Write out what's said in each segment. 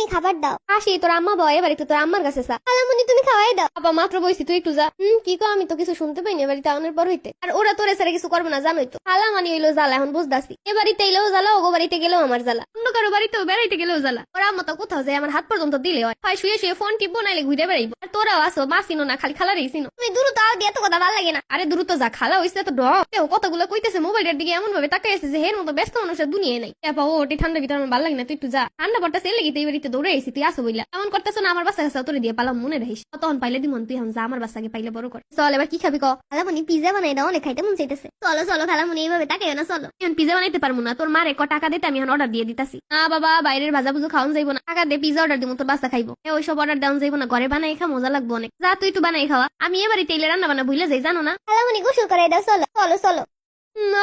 খালামুনি খাবার দাও। আসি তোর আম্মা বয় এবারে তো তোর আম্মার কাছে চা। খালামুনি তুমি খাওয়াই দাও। বাবা মাত্র বইছি তুই একটু যা। কি কো আমি তো কিছু শুনতে পাইনি বাড়িতে আনার পর হইতে। আর ওরা তোরে ছাড়া কিছু করবে না জানোই তো। খালা মানি হইলো জ্বালা এখন বুঝতাছি। এ বাড়িতে এলেও জ্বালা ওগো বাড়িতে গেলেও আমার জ্বালা। অন্য কারো বাড়িতেও বেড়াইতে গেলেও জ্বালা। ওরা আম্মা তো কোথাও যায় আমার হাত পর্যন্ত দিলে হয় শুয়ে শুয়ে ফোন টিপবো নাইলে ঘুরে বেড়াইবো। আর তোরাও আসো মা চিনো না খালি খালারই চিনো। তুমি দ্রুত আও দিয়ে এত কথা ভালো লাগে না। আরে দ্রুত যা খালা হইছে তো কেউ কতগুলো কইতেছে মোবাইলের দিকে এমন ভাবে তাকাই আছে যে হের মতো ব্যস্ত মানুষের দুনিয়ায় নাই। এপা ও ওটি ঠান্ডা ভিতরে আমার ভালো লাগে না তুই একটু যা। ঠান্ডা পড়তেছে এর লাগি তুই বাড়িতে দৌড়ে আইসি তুই আসো বইলা এমন করতেছ না আমার বাচ্চা কাছে তোরে দিয়ে পালাম মনে রাখিস তখন পাইলে দিমন তুই এখন যা আমার বাচ্চাকে পাইলে বড় করে। চল এবার কি খাবি ক? খালামুনি পিজা বানাই দাও, অনেক খাইতে মন চাইতেছে। চলো চলো খালামুনি এইভাবে তাকাইও না, চলো। এখন পিজা বানাইতে পারবো না তোর মারে টাকা দিতে আমি এখন অর্ডার দিয়ে দিতাছি। না বাবা বাইরের ভাজা ভুজু খাওয়ান যাইবো না, টাকা দিয়ে পিজা অর্ডার দিব তোর বাচ্চা খাইবো। ওইসব অর্ডার দেওয়া যাইবো না, ঘরে বানাই খা মজা লাগবো অনেক। যা তুই একটু বানাই খাওয়া, আমি এবারে তেলে রান্না বান্না ভুলে যাই জানো না। খালামুনি গোসল করাই দাও, চলো চলো চলো।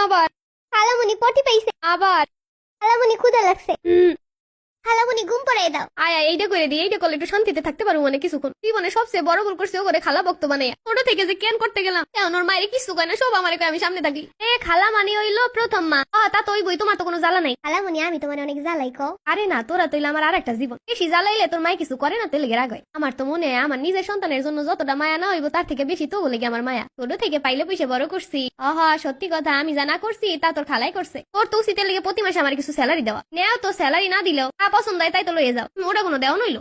আবার খালামুনি পটি পাইছে। আবার খালামুনি ক্ষুধা লাগছে। খালামুনি ঘুম পড়াই দাও। আয় এইটা করে দিই, এইটা করলে একটু শান্তিতে থাকতে পারবো মানে কিছুক্ষণ। জীবনে সবচেয়ে বড় ভুল করছে ও করে খালা বক্ত বানাই। ছোট থেকে যে কেন করতে গেলাম এখন ওর মায়ের কিছু কয় না, সব আমার আমি সামনে থাকি। খালা মানে হইলো প্রথম মা। তা তো ওই বই তোমার তো কোনো জ্বালা নাই। খালামুনি আমি তোমার অনেক জ্বালাই কও। আরে না তোরা তৈলে আমার আর একটা জীবন। বেশি জ্বালাইলে তোর মায় কিছু করে না তেলে রাগ হয়। আমার তো মনে হয় আমার নিজের সন্তানের জন্য যতটা মায়া না হইব তার থেকে বেশি তো বলে কি আমার মায়া। ছোট থেকে পাইলে পয়সা বড় করছি। সত্যি কথা আমি জানা করছি তা তোর খালাই করছে। তোর তো উচিতের লেগে প্রতি মাসে আমার কিছু স্যালারি দেওয়া। নেও তো স্যালারি না দিলেও পছন্দ হয় তাই তো লইয়ে যাও। ওটা কোনো দেওয়া নইলো।